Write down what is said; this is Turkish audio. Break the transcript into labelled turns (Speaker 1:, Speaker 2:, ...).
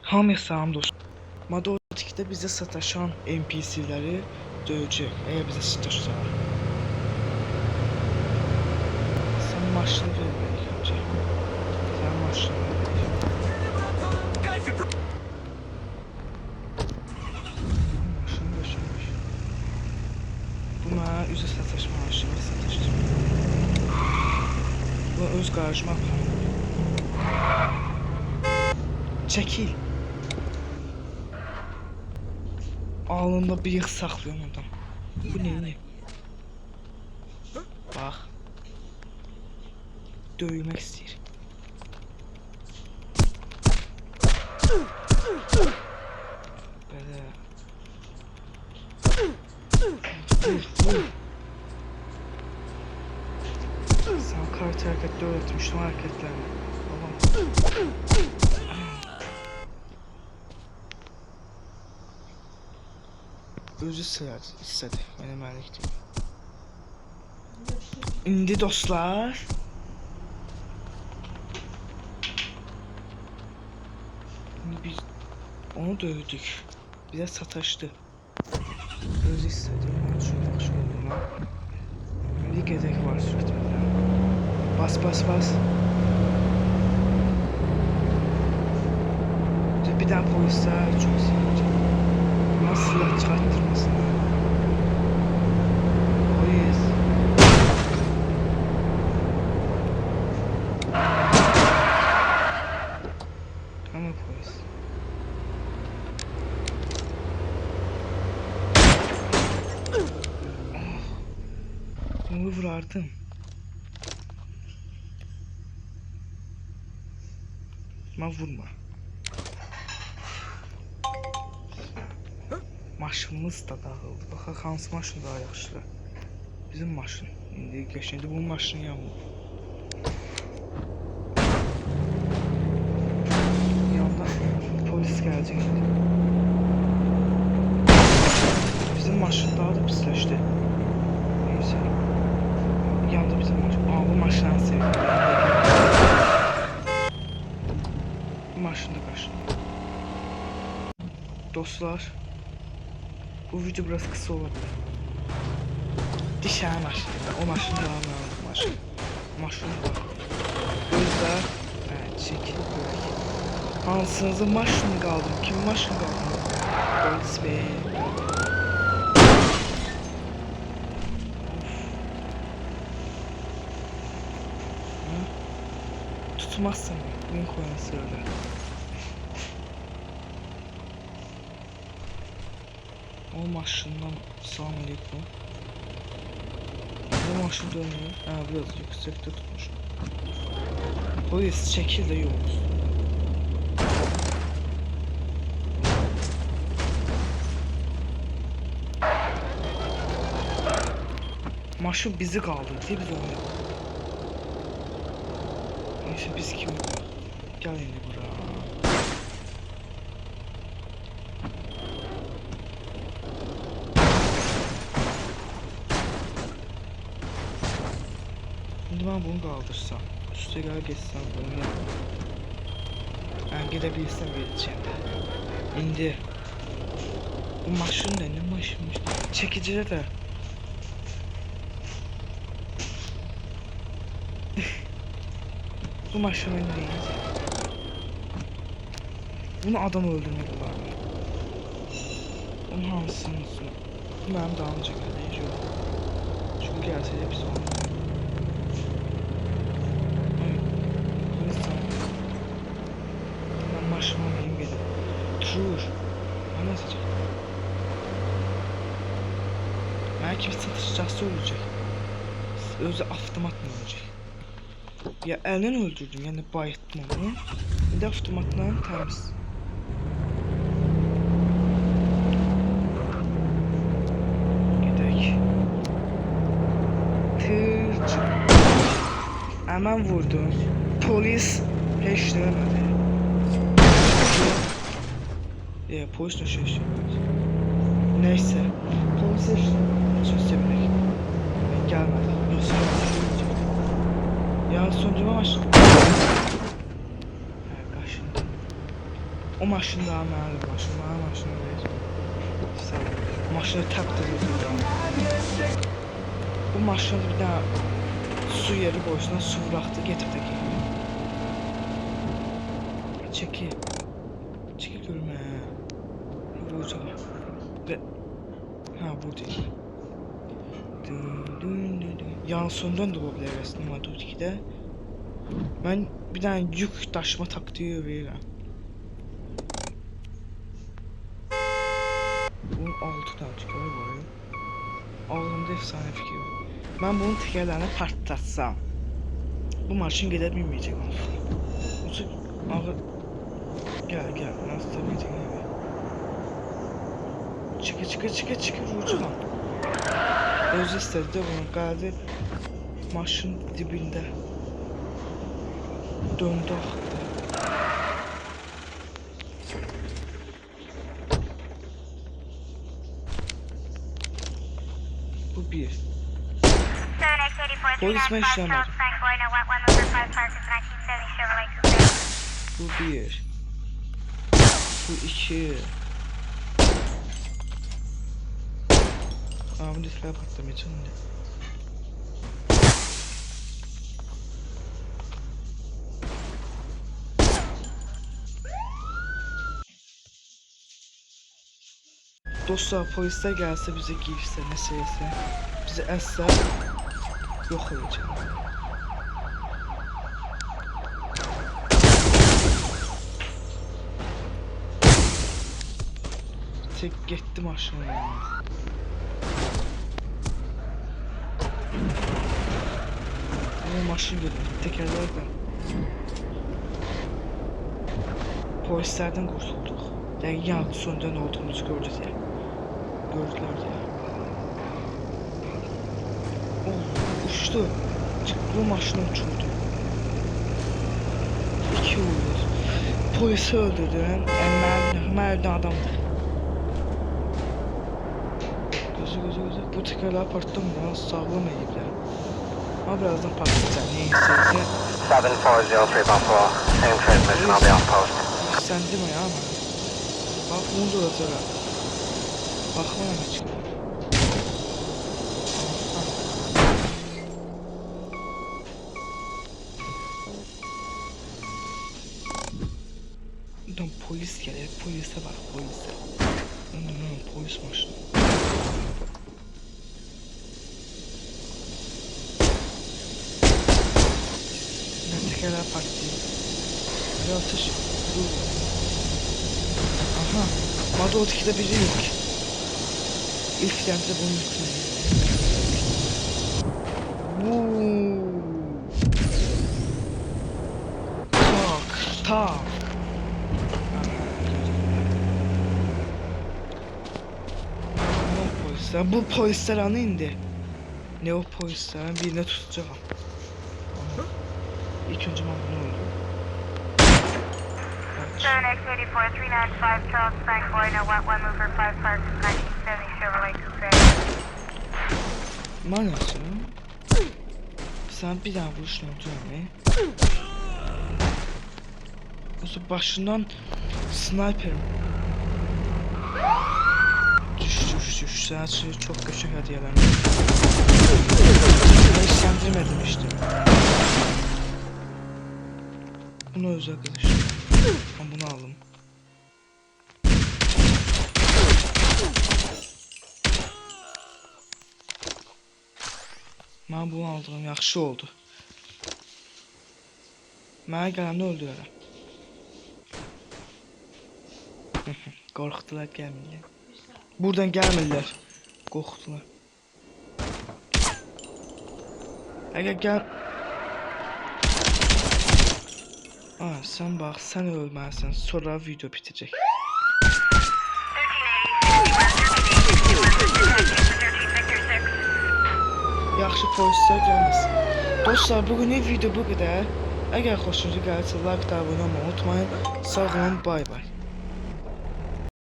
Speaker 1: Hamıya salam dostum. Modotikdə bizə sataşan NPC-ləri döyəcək, əgər bizə sataşsalar. Sən maşını ver belki önce. Sən maşını ver belki. Maşını götürmüş. Bu mənə üzə sataşma maşını sataşacaq. Bu öz qarşıma aparım. Çəkil. Alnında bıyıq saxlayan adam. Bu ne? Bax. Döymək istəyir. Belə. Vur. Sən kartı hərəkətdə öğretmişdim hərəkətlərini. Tamam. Özü istedi, benim əlik deyil. İndi dostlar, biz onu dövdük, bize sataşdı. Özü istedi, onun üçün yaxşı olduğuna. İndi gedək var sürətmədə. Bas. Bir daha polisler çok sevəcək. Nasıl silah çıkarttırmasın? Polis. Tamam polis. Onu vurardım. Ama vurma. Maşınımız da dağıldı. Baxaq hansı maşın daha yaxşıdır. Bizim maşın. İndi qəşəngdir bu maşının yanında. Yanında polis gələcək indi. Bizim maşın daha da pisləşdi. Neyse. Yanında bizim maşın. Bu maşını sevdim. Bu maşını da qaşındı. Dostlar. Bu video biraz kısa olabilir. Dişəyə maşını. O maşını da almalı. Maşını da. Gözlər. Çəkil. Hansınızın maşını qaldı? Kimin maşını qaldı? Polis bey. Tutmazsın. Bugün koyan söyler. O maşından salam aleyküm. Bu maşın dönüyor. Biraz yüksekte tutmuş. Polis çekil de yolumuz. Maşın bizi kaldırdı diye biz onu yaptık. Neyse biz kim? Gel indi buraya. Şimdi ben bunu kaldırsam, üstte gel geçsem bunu yapmam. Ben gidebilirsem geleceğim de. İndi. Bu maşın ne maşınmış? Çekiciler de. Bu maşının değil. Bunu adam öldürmek var mı? Onun hansını? Bu benim daha önce geleceği yok. Çünkü gelseydi biz onu. Maşıma benim gelip dur. O nasıl olacak? Belki bir satışacaksa ölecek. Özü avtomatla ölecek. Ya elden öldürdüm yani bayıttım onu. Bir de avtomatla temiz. Gidek. Tırcı. Hemen vurdum. Polis hiç demedi. Polis de şey. Neyse. Polis işte. Söz sevmek. Ben gelmedim. Ya sonucuma başladım. Kaşındı. O maşın daha mənim maşın, mənim maşını ver. Sən maşını təqdir edirəm. Bu maşını bir daha su yeri boyusuna su bıraktı getirdi ki. Çeki. Çeki görme. Vuracağım. Ve ha bu değil. Yansından da olabilir aslında Madrid 2'de. Ben bir tane yük taşıma taktiği veririm. Bunun 6 tane çıkıyor var. Ağlımda efsane fikir var. Ben bunun tekerlerini partlatsam bu maşın gider bilmeyecek onu. Uzun ağır. Gel nasıl tabii çıkı vuracağım. Özü istedi de bunu geldi maşın dibinde döndü aktı. Bu bir. Polis mi işlemedi? Bu bir. Bu iki. Aa bu diskler patlamayacak mı? Dostlar polisler gelse bize girse meselesi bizi əsər yok olacak. Tek gitti maşına. Ama maşın geldi. Tekerler de. Polislerden kurtulduk. Yani yangın söndüren olduğumuzu gördük ya. Gördüler ya. Oh, uçtu. Bu maşını uçurdu. 2 olur. Polisi öldürdü. Mərdən adamdır. Gözü. Bu tekerler partlamıyor. Sağlam eğipler. Ama birazdan patlayacak. Neyse.
Speaker 2: 7403 Buffalo. Same transmission, I'll be on post.
Speaker 1: Sen değil mi ya? Bak bunu da olacak. Bakma hiç. Buradan polis gelir. Polise bak polise. Polis maşını. Tekerler patlıyor. Bir atış. Aha. Madrid 2'de biri yok. İlk yerde bunu yükledim. Tak. Polisler. Bu polisler anı indi. Ne o polisler? Birine tutacağım. İlk önce ben bunu öldüm.
Speaker 3: Next 84 395 Charles Bank Boy, no 1 mover 5 Park 1970 Chevrolet Coupe.
Speaker 1: Manasın. Sen bir daha vuruşun olacağım ne? O başından sniperim. Düş. Sen çok küçük hediyeler. İşlendirmedim işte. Bunu özel arkadaşlar. Ben bunu aldım. Ben bunu aldım. Yaxşı oldu. Mənə gələndə öldürərəm. Qorxdular, gəlmirlər. Buradan gəlmirlər. Qorxdular. Əgər gəl... Aa, sen bak, sen ölmezsen sonra video bitecek. Yaxşı polisler gelmesin. Dostlar bugün video bu kadar. Eğer hoşunuza gəlsə like da abone olmayı unutmayın. Sağ olun, bay bay.